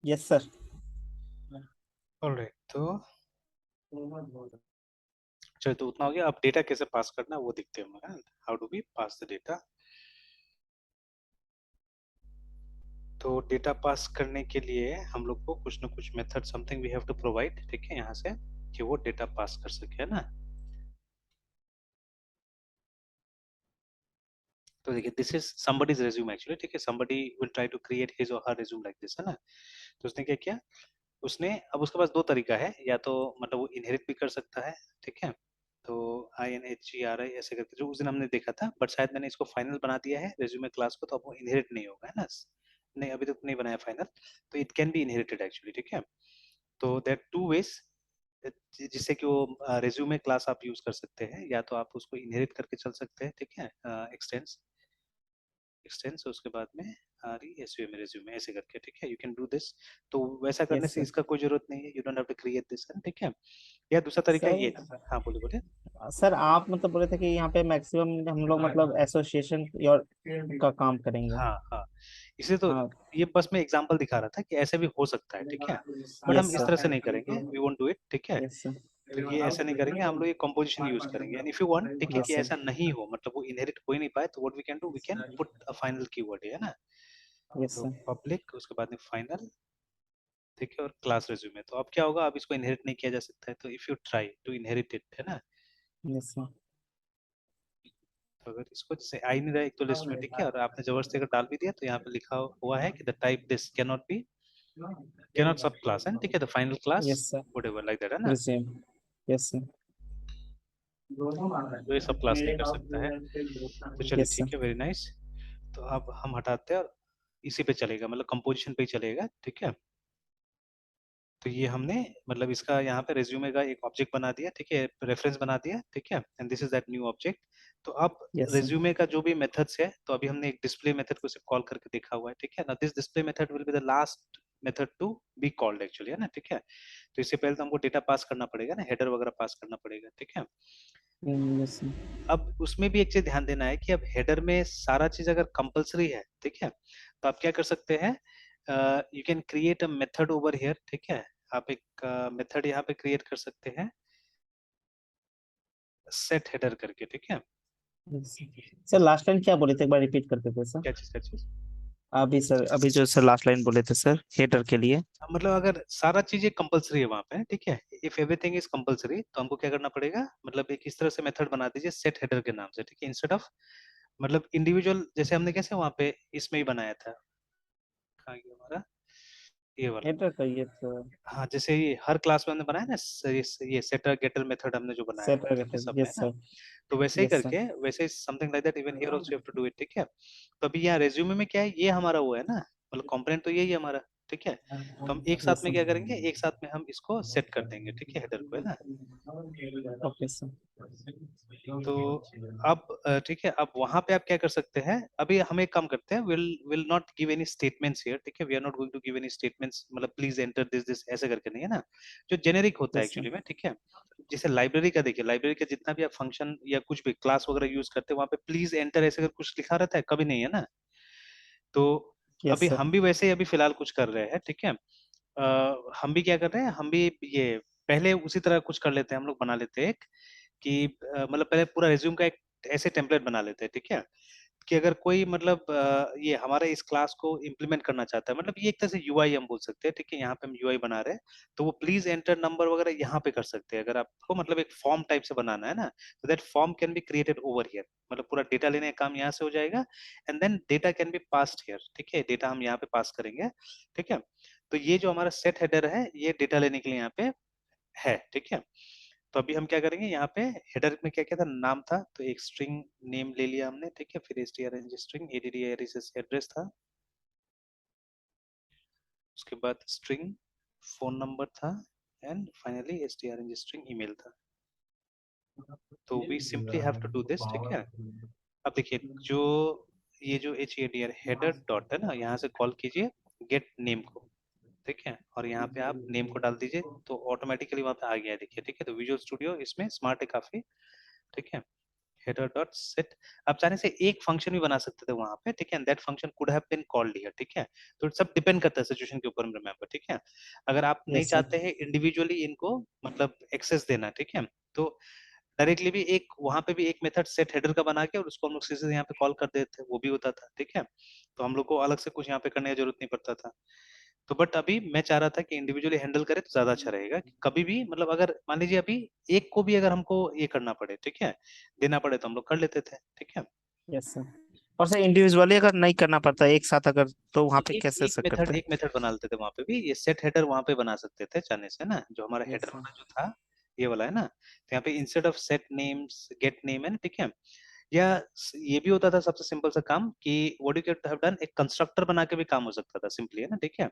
Yes sir. Alright, तो चलो, तो उतना हो गया। अब डेटा कैसे पास करना है वो देखते हैं। How do we pass the data. तो डेटा पास करने के लिए हम लोग को कुछ ना कुछ method something we have to provide, ठीक है, यहाँ से, कि वो डेटा पास कर सके, है ना। तो देखिए, this is somebody's resume actually, ठीक है। somebody will try to create his or her resume like this, है ना। तो उसने क्या किया, उसने, अब उसके पास दो तरीका है, या तो मतलब वो इनहेरिट भी कर सकता है, ठीक है। तो INHERI ऐसे करके जो उस दिन हमने देखा था, बट शायद मैंने इसको फाइनल बना दिया है रेज्यूमे क्लास को, तो अब वो इनहेरिट नहीं होगा, है ना। नहीं, अभी तक नहीं बनाया फाइनल। तो it can be inherited actually, ठीक है। तो देयर टू वेज जिससे कि वो रेज्यूमे क्लास आप यूज कर सकते हैं, या तो आप उसको इनहेरिट करके चल सकते हैं, ठीक है। एक्सटेंस एक्सटेंस उसके बाद में RESUME रेज्यूमे ऐसे करके, ठीक है, यू कैन डू दिस। तो वैसा करने यस से सर। इसका कोई जरूरत नहीं है, you don't have to create this, ठीक है। या दूसरा तरीका सर, ये, हाँ बोलिए बोलिए। सर आप मतलब बोले थे कि यहाँ पे मैक्सिमम हम लोग मतलब एसोसिएशन और का काम करेंगे। हाँ हाँ, इसे तो, हाँ। ये बस मैं एग्जांपल दिखा रहा था कि ऐसे भी हो सकता है, ठीक है। बट हम यस इस सर। तरह से नहीं करेंगे, वी वोंट डू इट, ठीक है। Yes sir. तो ये ऐसा नहीं करेंगे, हम लोग ये कंपोजिशन यूज करेंगे। एंड इफ यू वांट, ठीक है, यस कि सर। ऐसा नहीं हो, मतलब वो इनहेरिट हो ही नहीं पाए, तो what we can do, we can put a final keyword, है ना। यस तो सर। पब्लिक, उसके बाद में फाइनल, ठीक है, और क्लास रिज्यूमे। तो अब क्या होगा, अब इसको इनहेरिट नहीं किया जा सकता है, तो if you try to inherit it, है ना। Yes sir. तो अगर इसको जैसे आई नहीं रहा एक तो लिस्ट में, ठीक है, और आपने जबरदस्ती अगर डाल भी दिया, तो यहाँ पे लिखा हुआ है कि the type this can not sub class है, ठीक है, the final class yes sir. Whatever like that, है ना। रिसेम। Yes sir. तो ये सब क्लास नहीं कर सकता है। तो चलिए, यस सर। ठीक है, वेरी नाइस। तो अब हम हटाते हैं, और इसी पे चलेगा, मतलब कंपोजिशन पे ही चलेगा, ठीक है। तो ये हमने, मतलब इसका यहाँ पे रेज्यूमे का एक ऑब्जेक्ट बना दिया, ठीक है, रेफरेंस बना दिया, ठीक है, and this is that new object. तो अब यस सर। रेज्यूमे का जो भी मेथड्स है, तो अभी हमने एक डिस्प्ले मेथड को सिर्फ कॉल करके देखा हुआ है, ठीक है ना। This display method will be the last method to be called actually, है ना, ठीक है। तो इससे पहले तो हमको डेटा पास करना पड़ेगा ना, हेडर वगैरह पास करना पड़ेगा, ठीक है। Yes sir. अब उसमें भी एक चीज ध्यान देना है कि अब हेडर में सारा चीज अगर कंपलसरी है, ठीक है, तो आप क्या कर सकते हैं, you can create a method over here, ठीक है। आप एक मेथड यहाँ पे क्रिएट कर सकते हैं, सेट हेडर करके, ठीक है। सर लास्ट लाइन क्या बोले थे, एक बार रिपीट करते थे सर। क्या चीज। अभी सर, अभी जो सर लास्ट लाइन बोले थे सर हेडर के लिए। मतलब अगर सारा चीजें कंपलसरी है वहां पे, ठीक है, इफ एवरीथिंग इज कंपलसरी, तो हमको क्या करना पड़ेगा, मतलब एक इस तरह से मेथड बना दीजिए सेट हेडर के नाम से, ठीक है, इंस्टेड ऑफ, मतलब इंडिविजुअल, जैसे हमने कैसे वहां पे इसमें ही बनाया था, कहाँ गया हमारा, ये वाला। हेडर का ये तो हाँ, जैसे ये हर क्लास में हमने बनाया ना, ये सेटर गेटर मेथड हमने जो बनाया है, सेट ठीक है, सब में, है यस ना। सर। तो वैसे ही यस सर। करके, वैसे something like that, even here also you have to do it, ठीक है। तो अभी यहाँ रेज्यूमे में क्या है, ये हमारा वो है ना, मतलब कंपोनेंट तो यही है हमारा, ठीक है। तो हम एक साथ यस में सर। क्या करेंगे, एक साथ में हम इसको सेट कर देंगे, ठीक है, हेडर को, है ना। Okay sir. तो अब ठीक है, अब वहां पे आप क्या कर सकते हैं, अभी हम एक काम करते हैं, will will not give any statements here, ठीक है, we are not going to give any statements, मतलब प्लीज एंटर दिस दिस ऐसे करके नहीं, है ना। जो जेनेरिक होता है यस सर। एक्चुअली में, ठीक है। जैसे लाइब्रेरी का देखिए, लाइब्रेरी का जितना भी आप फंक्शन या कुछ भी क्लास वगैरह यूज करते हैं, वहां पे प्लीज एंटर ऐसे अगर कुछ लिखा रहता है, कभी नहीं, है ना। तो यस अभी सर। हम भी वैसे ही अभी फिलहाल कुछ कर रहे हैं, ठीक है। हम भी क्या कर रहे हैं, हम भी ये पहले उसी तरह कुछ कर लेते हैं, हम लोग बना लेते हैं एक, कि मतलब पहले पूरा रिज्यूम का एक ऐसे टेम्पलेट बना लेते हैं, ठीक है, कि अगर कोई मतलब ये हमारे इस क्लास को इम्प्लीमेंट करना चाहता है, मतलब ये एक तरह से यूआई हम बोल सकते हैं, ठीक है, यहाँ पे हम यूआई बना रहे हैं। तो वो प्लीज एंटर नंबर वगैरह यहाँ पे कर सकते हैं, अगर आपको मतलब एक फॉर्म टाइप से बनाना है ना, तो that form can be created over here, मतलब पूरा डेटा लेने का काम यहाँ से हो जाएगा, and then data can be passed here, ठीक है, डेटा हम यहाँ पे पास करेंगे, ठीक है। तो ये जो हमारा सेट हेडर है, ये डेटा लेने के लिए यहाँ पे है, ठीक है। तो अभी हम क्या करेंगे, यहाँ पे हेडर में क्या क्या था, नाम था, तो एक स्ट्रिंग नेम ले लिया हमने, ठीक है, फिर strng स्ट्रिंग address एड्रेस था, उसके बाद स्ट्रिंग फोन नंबर था, and finally strng string email था। तो we simply have to do this, ठीक है। अब देखिए, जो ये जो HEADR हेडर डॉट है ना, यहाँ से कॉल कीजिए गेट नेम को, ठीक है, और यहाँ पे आप नेम को डाल दीजिए, तो ऑटोमेटिकली वहाँ पे आ गया है, देखिए, ठीक है। तो विजुअल स्टूडियो इसमें स्मार्ट है काफी, ठीक है। हेडर डॉट सेट, आप चाहने से एक फंक्शन भी बना सकते थे वहां पे, ठीक है, and that function could have been called here, ठीक है। तो सब डिपेंड करता है सिचुएशन के ऊपर, रिमेंबर, ठीक है। अगर आप नहीं यस सर। चाहते हैं इंडिविजुअली इनको मतलब एक्सेस देना, ठीक है, तो डायरेक्टली भी एक वहां पे भी एक मेथड सेट हेडर का बना के और उसको हम लोग सीधे यहाँ पे कॉल कर देते थे, वो भी होता था, ठीक है। तो हम लोग को अलग से कुछ यहाँ पे करने की जरूरत नहीं पड़ता था। तो बट अभी मैं चाह रहा था कि इंडिविजुअली हैंडल करे तो ज्यादा अच्छा रहेगा, कि कभी भी मतलब अगर मान लीजिए अभी एक को भी अगर हमको ये करना पड़े, ठीक है, देना पड़े, तो हम लोग कर लेते थे, ठीक है। Yes sir. और सर इंडिविजुअली अगर नहीं करना पड़ता एक साथ अगर, तो वहाँ पे एक कैसे एक सर मेथड करते हैं? एक मेथड बना लेते थे वहां पे भी, ये सेट हेडर वहां पे बना सकते थे चाहने से ना, जो हमारा यस हेडर सर। वाला जो था, ये वाला है ना, तो यहाँ पे instead of set names gate name है ना, ठीक है। या ये भी होता था सबसे सिंपल सा काम कि what you can have done, एक कंस्ट्रक्टर बना के भी काम हो सकता था सिंपली, है ना, ठीक है।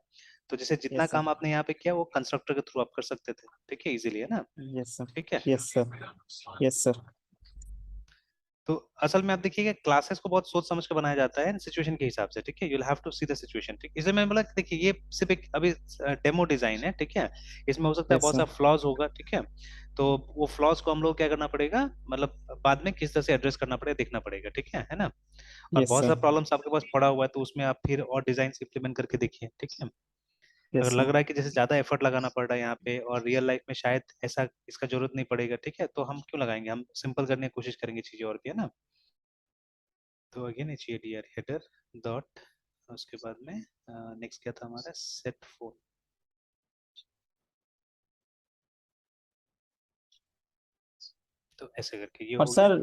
तो जैसे जितना यस सर। काम आपने यहाँ पे किया वो कंस्ट्रक्टर के थ्रू आप कर सकते थे, ठीक है, इजीली, है ना, यस सर। ठीक है। Yes sir. Yes sir. तो असल में आप देखिएगा क्लासेस को बहुत सोच समझ के बनाया जाता है सिचुएशन के हिसाब से, ठीक है, you will have to see the situation, ठीक। इसलिए मैं बोला कि देखिए ये सिर्फ एक अभी डेमो डिजाइन है, ठीक है, इसमें हो सकता है यस बहुत सर। सा फ्लॉज होगा, ठीक है। तो वो फ्लॉज को हम लोग क्या करना पड़ेगा, मतलब बाद में किस तरह से एड्रेस करना पड़ेगा देखना पड़ेगा, ठीक है ना। और यस बहुत सर। सारा प्रॉब्लम्स आपके पास पड़ा हुआ है तो उसमें आप फिर और डिजाइन इम्प्लीमेंट करके देखिए, ठीक है। अगर यस लग सर। रहा है कि जैसे ज्यादा एफर्ट लगाना पड़ रहा है यहाँ पे और रियल लाइफ में शायद ऐसा इसका जरूरत नहीं पड़ेगा, ठीक है, तो हम क्यों लगाएंगे, हम सिंपल करने की कोशिश करेंगे चीजें और भी, है ना। तो again H A D R header dot, उसके बाद में नेक्स्ट क्या था हमारा, सेट फोन। तो ऐसे करके ये और हो गया। सर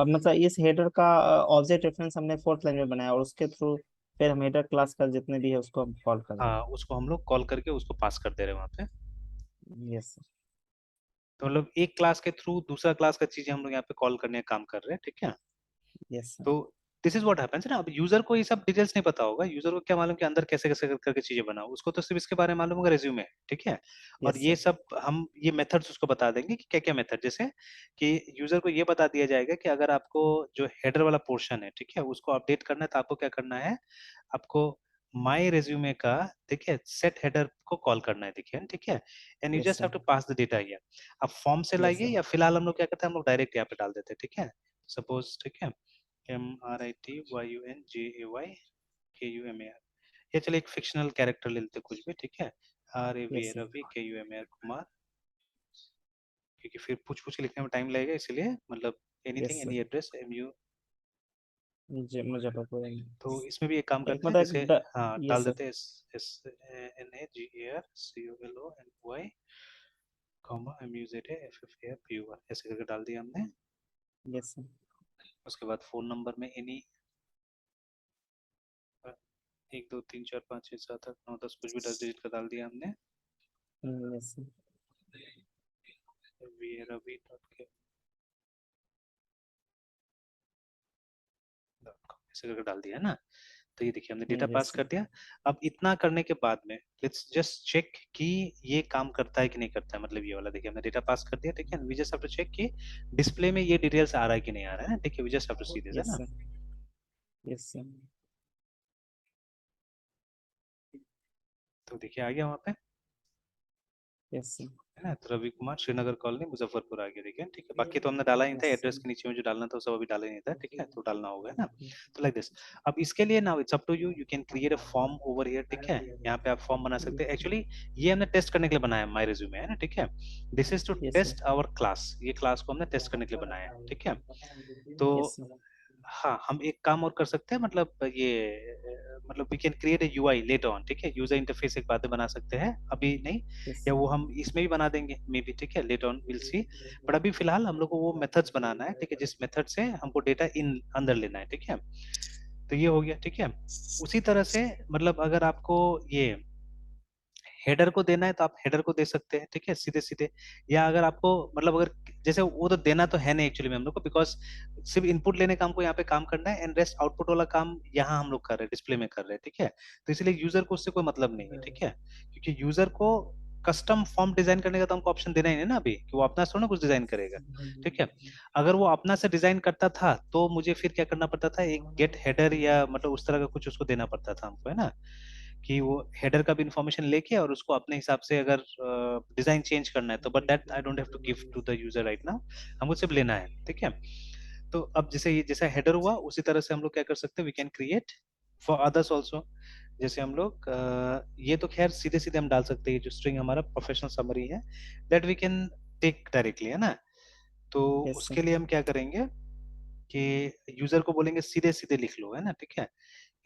मतलब इस हेडर का ऑब्जेक्ट रेफरेंस हमने फोर्थ लाइन में बनाया और उसके थ्रू फिर हम हेडर क्लास का जितने भी है उसको हम कॉल कर रहे हाँ, हैं। उसको हम लोग कॉल करके उसको पास कर दे रहे हैं वहां पे। Yes sir. तो मतलब एक क्लास के थ्रू दूसरा क्लास का चीजें हम लोग यहाँ पे कॉल करने का काम कर रहे हैं, ठीक है। Yes sir. तो दिस इज व्हाट हैपेंस ना, अब यूजर को ये सब डिटेल्स नहीं पता होगा, यूजर को क्या मालूम कि अंदर कैसे कैसे करके चीजें बनाओ, उसको तो सिर्फ इसके बारे में मालूम होगा रेज्यूमे, ठीक है। और यस ये सर। सब हम ये मेथड्स उसको बता देंगे कि क्या क्या मेथड, जैसे कि यूजर को ये बता दिया जाएगा कि अगर आपको जो हेडर वाला पोर्शन है, ठीक है, उसको अपडेट करना है तो आपको क्या करना है, आपको माई रेज्यूमे का, ठीक है, सेट हेडर को कॉल करना है, देखिए, ठीक है, and you yes just have sir. To pass the data here. अब फॉर्म से यस लाइए सर। या फिलहाल हम लोग क्या करते हैं, हम लोग डायरेक्ट यहाँ पे डाल देते हैं, ठीक है, सपोज, ठीक है, MRITYUNJAY KUMAR, या चलिए एक फिक्शनल कैरेक्टर ले लेते कुछ भी, ठीक है, RAV yes sir. Ravi KUMAR Kumar, क्योंकि फिर पूछ पूछ के लिखने में टाइम लगेगा, इसलिए मतलब yes anything sir. Any address MU। जी मुजफ्फरपुर है। तो इसमें भी एक काम एक करते हैं, मतलब जैसे हाँ डाल यस सर। देते हैं SNAGARCOLONY कॉमा MUZAFFAPUR, ऐसे करके डाल दिया हमने। Yes sir. उसके बाद फोन नंबर में एनी 1 2 3 4 5 6 7 8 9 10 कुछ भी 10 डिजिट का डाल दिया हमने। Yes sir. रवि डॉट ऐसे करके डाल दिया है ना। तो ये देखिए हमने डेटा यस पास सर। कर दिया। अब इतना करने के बाद में लेट्स जस्ट चेक कि ये काम करता है कि नहीं करता है, मतलब ये वाला देखिए हमने डेटा पास कर दिया, ठीक है, we just have to check कि डिस्प्ले में ये डिटेल्स आ रहा है कि नहीं आ रहा है, ठीक है, we just have to see this, है यस ना। सर। Yes sir. तो देखिए आ गया वहाँ पे, यस सर। है ना, तो रवि कुमार श्रीनगर कॉलोनी मुजफ्फरपुर आ गया, देखिए, ठीक है, बाकी तो हमने डाला ही नहीं था, यस एड्रेस के नीचे में जो डालना था वो सब अभी डाला ही नहीं था, ठीक है, तो डालना होगा, है ना। तो लाइक दिस। अब इसके लिए now it's up to you, you can create a form over here, ठीक है, यहाँ पे आप फॉर्म बना सकते हैं, एक्चुअली ये हमने टेस्ट करने के लिए बनाया माई रिज्यूमे, है ना, ठीक है, this is to yes sir. Test our class, ये क्लास को हमने टेस्ट करने के लिए बनाया है, ठीक है। तो यस सर। हाँ, हम एक काम और कर सकते हैं, मतलब ये मतलब we can create a UI later on, ठीक है, यूजर इंटरफेस एक बाद में बना सकते हैं, अभी नहीं, यस या वो हम इसमें भी बना देंगे मे बी, ठीक है, later on will see. But अभी फिलहाल हम लोग को वो मेथड्स बनाना है, ठीक है, जिस मेथड से हमको डेटा इन अंदर लेना है, ठीक है। तो ये हो गया, ठीक है। उसी तरह से मतलब अगर आपको ये हेडर को देना है तो आप हेडर को दे सकते हैं, ठीक है, सीधे सीधे, या अगर आपको मतलब अगर जैसे वो तो देना तो है नहीं एक्चुअली में हम लोग को, बिकॉज सिर्फ इनपुट लेने का हमको यहाँ पे काम करना है एंड रेस्ट आउटपुट वाला काम यहाँ हम लोग कर रहे हैं, डिस्प्ले में कर रहे हैं, ठीक है। तो इसलिए यूजर को उससे कोई मतलब नहीं है, ठीक है, क्योंकि यूजर को कस्टम फॉर्म डिजाइन करने का तो हमको ऑप्शन देना ही नहीं ना अभी, कि वो अपना थोड़ा ना कुछ डिजाइन करेगा, ठीक है। अगर वो अपना से डिजाइन करता था तो मुझे फिर क्या करना पड़ता था, एक गेट हेडर या मतलब उस तरह का कुछ उसको देना पड़ता था हमको, है ना, कि वो हेडर का भी इंफॉर्मेशन लेके और उसको अपने हिसाब से अगर डिजाइन चेंज करना है तो, but that I don't have to give to the user right now, हमको सिर्फ लेना है, ठीक है। तो अब जैसे ये जैसा हेडर हुआ उसी तरह से हम लोग क्या कर सकते हैं, we can create for others also. जैसे हम लोग ये तो खैर सीधे सीधे हम डाल सकते हैं, ये जो स्ट्रिंग हमारा प्रोफेशनल समरी है that we can take directly, है ना। तो यस सर। उसके लिए हम क्या करेंगे कि यूजर को बोलेंगे सीधे सीधे लिख लो, है ना, ठीक है।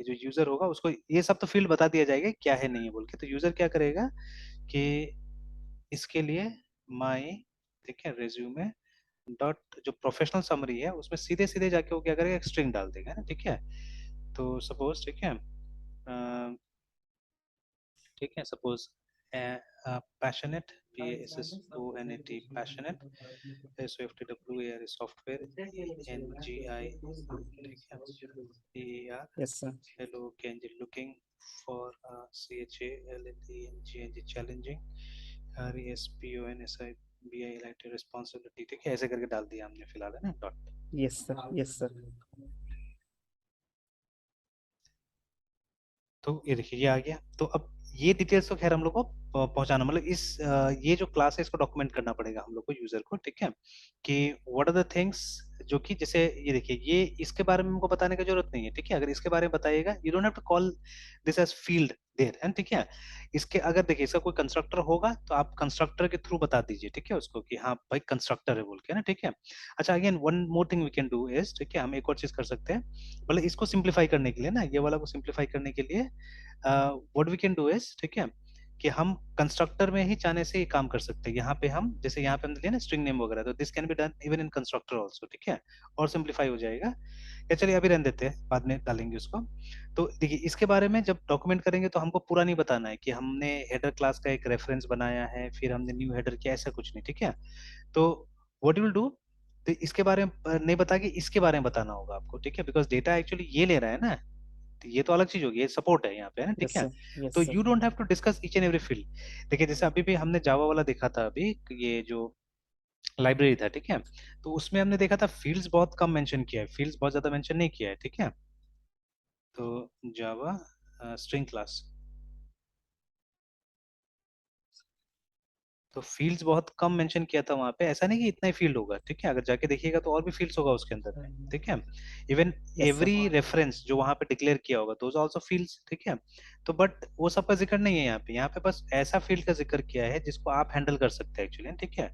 ये जो यूजर होगा उसको ये सब तो फील्ड बता दिया जाएगा क्या है नहीं है बोल के, तो यूजर क्या करेगा कि इसके लिए माई, ठीक है, रेज्यूमे डॉट जो प्रोफेशनल समरी है उसमें सीधे सीधे जाके वो क्या करेगा, एक स्ट्रिंग डाल देगा, है ना, ठीक है। तो सपोज, ठीक है, ठीक है, suppose passionate, PASSONAT, passionate, SWIFT software, NGI, ठीक है, PER, yes sir. hello Kenji, looking for CHALLENGNG, challenging, RESPONSIBI elected responsibility, ठीक है, ऐसे करके डाल दिया हमने फिलहाल, है ना, dot. Yes sir. Yes sir. तो ये देखिए ये आ गया। तो अब ये डिटेल्स तो खैर हम लोग को पहुंचाना, मतलब इस ये जो क्लास है इसको डॉक्यूमेंट करना पड़ेगा हम लोग को, यूजर को, ठीक है, कि व्हाट आर द थिंग्स जो कि जैसे ये देखिए ये इसके बारे में हमको बताने की जरूरत नहीं है, ठीक है। अगर इसके बारे में बताइएगा you don't have to call this as field there, है, ठीक है। इसके अगर देखिए इसका कोई कंस्ट्रक्टर होगा तो आप कंस्ट्रक्टर के थ्रू बता दीजिए, ठीक है, उसको कि हाँ भाई कंस्ट्रक्टर है बोल के ना, ठीक है। अच्छा again one more thing we can do is, ठीक है, हम एक और चीज कर सकते हैं, मतलब इसको सिंप्लीफाई करने के लिए ना, ये वाला को सिंप्लीफाई करने के लिए what we can do is, ठीक है, कि हम कंस्ट्रक्टर में ही चाहने से ये काम कर सकते हैं। यहाँ पे हम जैसे यहाँ पे हमने लिया ना स्ट्रिंग नेम वगैरह, तो this can be done even in constructor also, ठीक है, और सिंप्लीफाई हो जाएगा। या चलिए अभी रहने देते हैं, बाद में डालेंगे उसको। तो देखिए इसके बारे में जब डॉक्यूमेंट करेंगे तो हमको पूरा नहीं बताना है कि हमने हेडर क्लास का एक रेफरेंस बनाया है फिर हमने न्यू हेडर किया, ऐसा कुछ नहीं, ठीक है। तो व्हाट यू विल डू, तो इसके बारे में नहीं बता के इसके बारे में बताना होगा आपको, ठीक है, बिकॉज डेटा एक्चुअली ये ले रहा है ना, तो ये तो अलग चीज होगी, ये सपोर्ट है यहाँ पे, है ना, ठीक यस है। सर। यस तो sir. You don't have to discuss each and every field. देखिए जैसे अभी भी हमने जावा वाला देखा था, अभी ये जो लाइब्रेरी था, ठीक है, तो उसमें हमने देखा था फील्ड्स बहुत कम मेंशन किया है, फील्ड्स बहुत ज्यादा मेंशन नहीं किया है, ठीक है। तो जावा स्ट्रिंग क्लास, तो फील्ड्स बहुत कम मेंशन किया था वहां पे, ऐसा नहीं कि इतना ही फील्ड होगा, ठीक है, अगर जाके देखिएगा तो और भी फील्ड्स होगा उसके अंदर में, ठीक है। Even yes sir. Every reference जो वहां पे डिक्लेयर किया होगा दोज आल्सो फील्ड्स, ठीक है। तो बट वो सब का जिक्र नहीं है यहाँ पे, यहाँ पे बस ऐसा फील्ड का जिक्र किया है जिसको आप हैंडल कर सकते हैं एक्चुअली, ठीक है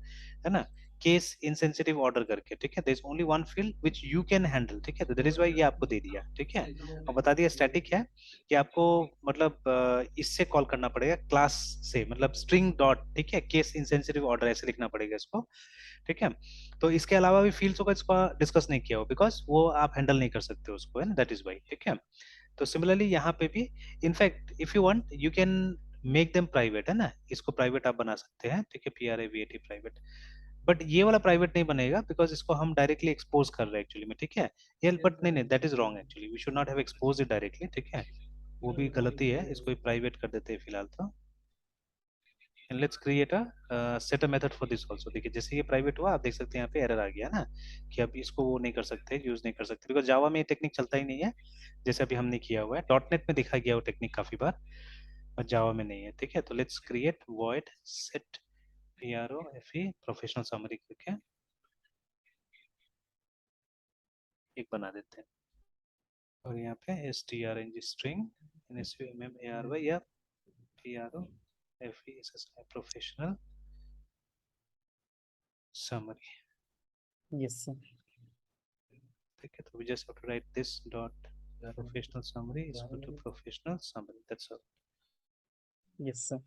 ना, केस इनसेंसिटिव ऑर्डर करके, ठीक है, there is only one field which you can handle, ठीक है, तो दैट इज व्हाई ये आपको दे दिया, ठीक है। और बता दिया स्टैटिक है कि आपको मतलब इससे कॉल करना पड़ेगा क्लास से, मतलब स्ट्रिंग डॉट, ठीक है, केस इंसेंसिटिव ऑर्डर ऐसे लिखना पड़ेगा इसको, ठीक है। तो इसके अलावा भी फील्ड्स होगा इसको डिस्कस नहीं किया हो बिकॉज वो आप हैंडल नहीं कर सकते उसको, है ना, दैट इज वाई, ठीक है। तो सिमिलरली यहाँ पे भी in fact if you want you can make them private, है ना, इसको प्राइवेट आप बना सकते हैं, ठीक है, PRIVAT प्राइवेट। बट ये वाला प्राइवेट नहीं बनेगा बिकॉज इसको हम डायरेक्टली एक्सपोज कर रहे हैं एक्चुअली में, ठीक है। ये बट नहीं नहीं that is wrong actually, we should not have expose it directly, ठीक है, वो भी गलती है, इसको प्राइवेट कर देते हैं फिलहाल तो। And let's create a set a method for this also. देखिए जैसे ये प्राइवेट हुआ आप देख सकते हैं यहाँ पे एरर आ गया ना, कि अब इसको वो नहीं कर सकते, यूज नहीं कर सकते बिकॉज जावा में ये टेक्निक चलता ही नहीं है, जैसे अभी हमने किया हुआ है। डॉट नेट में दिखा गया वो टेक्निक काफी बार, और जावा में नहीं है, ठीक है। तो let's create void set PROFE professional summary करके एक बना देते हैं, और यहाँ पे strng स्ट्रिंग SUMMARY या PROFESSI professional summary, yes sir. ठीक है। तो we just have to write this dot professional summary is equal to professional summary, that's all। Yes sir.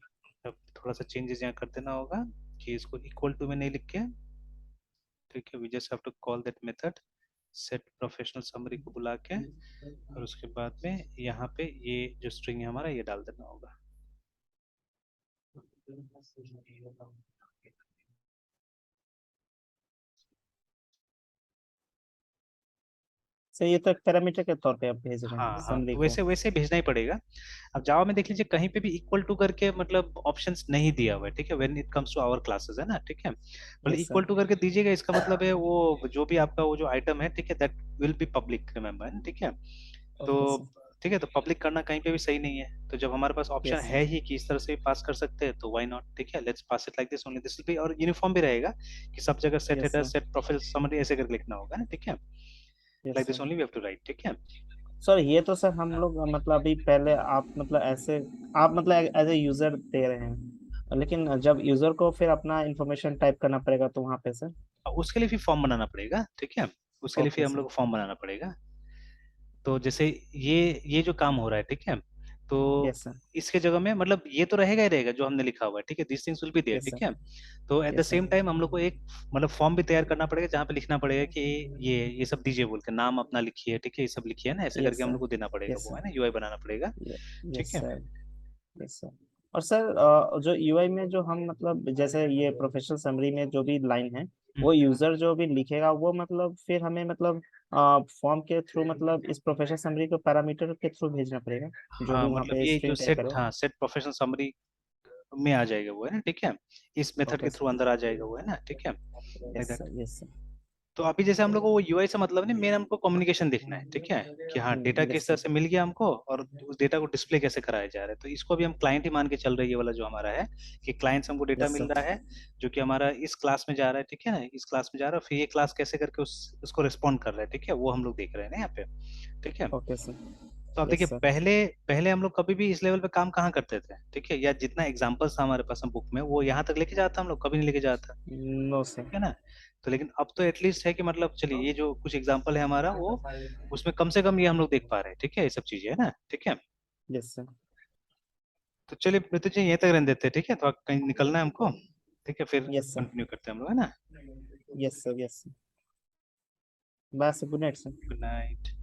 अब थोड़ा सा चेंजेस यहाँ कर देना होगा कि इसको इक्वल टू में नहीं लिख के, ठीक है, we just have to call that method set professional summary को बुला के, और उसके बाद में यहाँ पे ये जो स्ट्रिंग है हमारा ये डाल देना होगा। सर ये तो एक पैरामीटर के तौर पे आप भेज रहे हाँ हैं हाँ, समरी तो को। वैसे वैसे भेजना ही पड़ेगा। अब जावा में देख लीजिए कहीं पे भी इक्वल टू करके मतलब ऑप्शंस नहीं दिया हुआ है, ठीक है, when it comes to our classes, है ना, ठीक है। मतलब यस इक्वल सर। टू करके दीजिएगा, इसका मतलब है वो जो भी आपका वो जो आइटम है, ठीक है, that will be public, remember, ठीक है। तो ओके सर। ठीक है, तो पब्लिक करना कहीं पे भी सही नहीं है, तो जब हमारे पास ऑप्शन यस। है ही कि इस तरह से पास कर सकते हैं तो व्हाई नॉट, ठीक है, let's pass it like this only, this will be, और यूनिफॉर्म भी रहेगा कि सब जगह set yes header sir. Set profile summary ऐसे करके लिखना होगा ना, ठीक है। Yes like sir. This only we have to write, ठीक है। सर ये तो सर हम लोग मतलब अभी पहले आप मतलब ऐसे आप मतलब एज ए यूजर दे रहे हैं, लेकिन जब यूजर को फिर अपना इंफॉर्मेशन टाइप करना पड़ेगा तो वहाँ पे सर। उसके लिए फिर फॉर्म बनाना पड़ेगा, ठीक है। उसके लिए ओके फिर हम सर। लोग को फॉर्म बनाना पड़ेगा। तो जैसे ये जो काम हो रहा है, ठीक है, तो यस सर। इसके जगह में मतलब ये तो रहेगा ही रहेगा जो हमने लिखा हुआ है, ठीक है, this things will be there, yes ठीक सर। है। तो at the yes sir. Same time हम लोग को एक मतलब फॉर्म भी तैयार करना पड़ेगा जहाँ पे लिखना पड़ेगा कि ये सब दीजिए बोल के, नाम अपना लिखिए, ठीक है, ये सब लिखिए ना, ऐसे यस करके हम सर। लोग को देना पड़ेगा, यस वो सर। है ना, यूआई बनाना पड़ेगा, यस ठीक है। सर। Yes sir. और सर जो यूआई में जो हम मतलब जैसे ये प्रोफेशनल समरी में जो भी लाइन है, हम्म, वो यूजर जो भी लिखेगा वो मतलब फिर हमें मतलब फॉर्म के थ्रू मतलब इस प्रोफेशनल समरी को पैरामीटर के थ्रू भेजना पड़ेगा, जो भी हाँ वहाँ मतलब पे ये जो स्ट्रिंग टाइप सेट, करो। हाँ सेट प्रोफेशनल समरी में आ जाएगा वो, है ना, ठीक है। इस मेथड ओके के सर। थ्रू अंदर आ जाएगा वो, है ना, ठीक है। Yes like that. Sir. Yes sir. तो अभी जैसे हम लोग को वो यूआई से मतलब नहीं, मेन हमको कम्युनिकेशन देखना है, ठीक है, कि हाँ डेटा किस यस तरह सर। से मिल गया हमको और उस डेटा को डिस्प्ले कैसे कराया जा रहा है। तो इसको भी हम क्लाइंट ही मान के चल रही है वाला जो हमारा है, कि क्लाइंट से हमको डेटा यस मिल सर। रहा है जो कि हमारा इस क्लास में जा रहा है, ठीक है ना, इस क्लास में जा रहा है, फिर ये क्लास कैसे करके उसको रिस्पॉन्ड कर रहा है, ठीक है, वो हम लोग देख रहे हैं ना यहाँ पे, ठीक है। Okay sir. तो अब देखिए, यस सर। पहले पहले हम लोग कभी भी इस लेवल पे काम कहाँ करते थे, ठीक है, या जितना एग्जाम्पल्स था हमारे पास बुक में वो यहाँ तक लेके जाता, हम लोग कभी नहीं लेके जाता, नो ठीक सर। है ना। तो लेकिन अब तो एटलीस्ट है कि मतलब चलिए ये जो कुछ एग्जांपल है हमारा वो, उसमें कम से कम ये हम लोग देख पा रहे हैं, ठीक है, ये सब चीजें है ना, ठीक है। Yes sir. तो चलिए मृत्यु जी यहीं तक रहने देते हैं, ठीक है, तो कहीं निकलना है हमको, ठीक है, फिर यस सर। कंटिन्यू करते हैं हम लोग, है ना। Yes sir. Yes sir. बस good night sir. Good night.